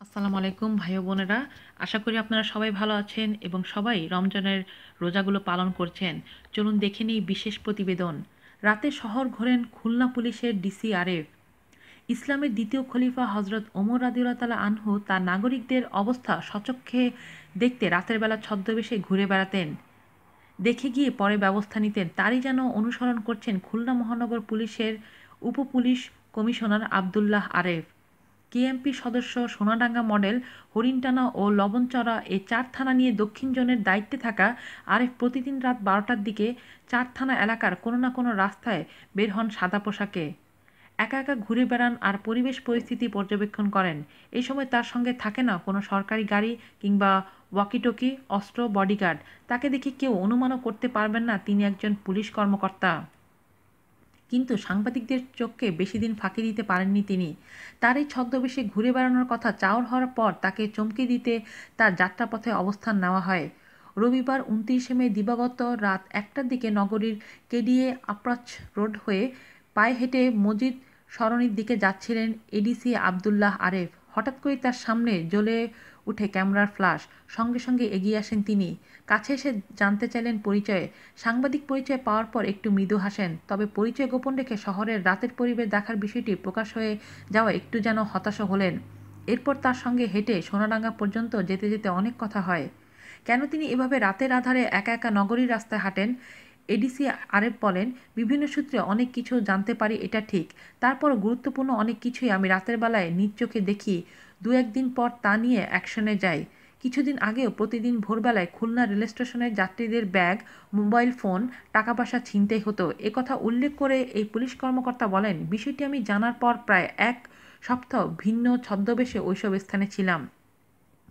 আসসালামু আলাইকুম ভাই ও বোনেরা। আশা করি আপনারা সবাই ভালো আছেন এবং সবাই রমজানের রোজাগুলো পালন করছেন। চলুন দেখে নিই বিশেষ প্রতিবেদন। রাতে শহর ঘোরেন খুলনা পুলিশের ডিসি আরেফ। ইসলামের দ্বিতীয় খলিফা হজরত ওমর রাদিয়াল্লাহু তাআলা আনহু তার নাগরিকদের অবস্থা স্বচক্ষে দেখতে রাতের বেলা ছদ্মবেশে ঘুরে বেড়াতেন। দেখে গিয়ে পরে ব্যবস্থা নিতেন। তারই যেন অনুসরণ করছেন খুলনা মহানগর পুলিশের উপপুলিশ কমিশনার আবদুল্লাহ আরেফ। কেএমপি সদস্য সোনাডাঙ্গা মডেল, হরিণটানা ও লবণচড়া এই চার থানা নিয়ে দক্ষিণ জোনের দায়িত্বে থাকা আরেফ প্রতিদিন রাত ১২টার দিকে চার থানা এলাকার কোনো না কোনো রাস্তায় বের হন সাদা পোশাকে। একা একা ঘুরে বেড়ান আর পরিবেশ পরিস্থিতি পর্যবেক্ষণ করেন। এই সময় তার সঙ্গে থাকে না কোনো সরকারি গাড়ি কিংবা ওয়াকিটকি, অস্ত্র, বডিগার্ড। তাকে দেখে কেউ অনুমানও করতে পারবেন না তিনি একজন পুলিশ কর্মকর্তা। কিন্তু সাংবাদিকদের চোখকে বেশি দিন ফাঁকি দিতে পারেননি তিনি। তার এই ছদ্মবেশে ঘুরে বেড়ানোর কথা চাউর হওয়ার পর তাকে চমকে দিতে তার যাত্রাপথে অবস্থান নেওয়া হয়। রবিবার ২৯শে মে দিবাগত রাত ১টার দিকে নগরীর কেডিএ আপ্রোচ রোড হয়ে পায়ে হেঁটে মসজিদ সরণির দিকে যাচ্ছিলেন এডিসি আবদুল্লাহ আরেফ। হঠাৎ করেই তার সামনে জ্বলে উঠে ক্যামেরার ফ্ল্যাশ। সঙ্গে সঙ্গে এগিয়ে আসেন তিনি। কাছে এসে জানতে চাইলেন পরিচয়ে। সাংবাদিক পরিচয় পাওয়ার পর একটু মৃদু হাসেন। তবে পরিচয় গোপন রেখে শহরের রাতের পরিবেশ দেখার বিষয়টি প্রকাশ হয়ে যাওয়া একটু যেন হতাশও হলেন। এরপর তার সঙ্গে হেঁটে সোনাডাঙ্গা পর্যন্ত যেতে যেতে অনেক কথা হয়। কেন তিনি এভাবে রাতের আঁধারে একা একা নগরীর রাস্তায় হাঁটেন? এডিসি আরেফ বলেন, বিভিন্ন সূত্রে অনেক কিছু জানতে পারি এটা ঠিক। তারপরও গুরুত্বপূর্ণ অনেক কিছুই আমি রাতের বেলায় নিজ চোখে দেখি। দু একদিন পর তা নিয়ে অ্যাকশনে যাই। কিছুদিন আগেও প্রতিদিন ভোরবেলায় খুলনা রেলস্টেশনের যাত্রীদের ব্যাগ, মোবাইল ফোন, টাকা-পয়সা ছিনতাই হতো। একথা উল্লেখ করে এই পুলিশ কর্মকর্তা বলেন, বিষয়টি আমি জানার পর প্রায় ১ সপ্তাহ ভিন্ন ছদ্মবেশে ওইসব স্থানে ছিলাম।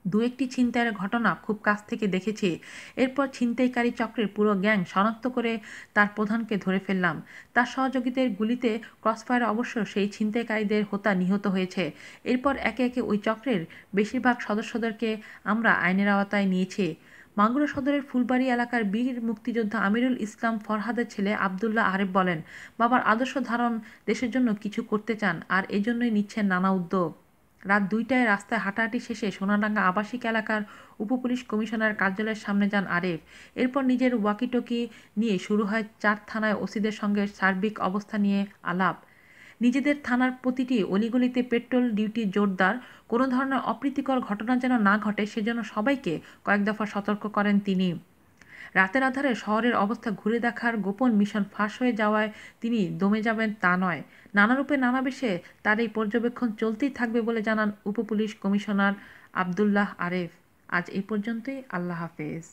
দু একটি ছিনতাইয়ের ঘটনা খুব কাছ থেকে দেখেছি। এরপর ছিনতাইকারী চক্রের পুরো গ্যাং শনাক্ত করে তার প্রধানকে ধরে ফেললাম। তার সহযোগীদের গুলিতে ক্রসফায়ারে অবশ্য সেই ছিনতাইকারীদের হোতা নিহত হয়েছে। এরপর একে একে ওই চক্রের বেশিরভাগ সদস্যদেরকে আমরা আইনের আওতায় নিয়েছি। মাগুরা সদরের ফুলবাড়ী এলাকার বীর মুক্তিযোদ্ধা আমিরুল ইসলাম ফরহাদের ছেলে আবদুল্লাহ আরেফ বলেন, বাবার আদর্শ ধারণ দেশের জন্য কিছু করতে চান আর এজন্যই নিচ্ছেন নানা উদ্যোগ। রাত ২টায় রাস্তায় হাঁটাহাঁটি শেষে সোনাডাঙ্গা আবাসিক এলাকার উপপুলিশ কমিশনার কার্যালয়ের সামনে যান আরেফ। এরপর নিজের ওয়াকিটকি নিয়ে শুরু হয় চার থানায় ওসিদের সঙ্গে সার্বিক অবস্থা নিয়ে আলাপ। নিজেদের থানার প্রতিটি অলিগলিতে পেট্রোল ডিউটি জোরদার, কোনো ধরনের অপ্রীতিকর ঘটনা যেন না ঘটে সেজন্য সবাইকে কয়েক দফা সতর্ক করেন তিনি। রাতের আঁধারে শহরের অবস্থা ঘুরে দেখার গোপন মিশন ফাঁস হয়ে যাওয়ায় তিনি দমে যাবেন তা নয়। নানা রূপে নানা বেশে তার এই পর্যবেক্ষণ চলতেই থাকবে বলে জানান উপপুলিশ কমিশনার আবদুল্লাহ আরেফ। আজ এই পর্যন্তই। আল্লাহ হাফেজ।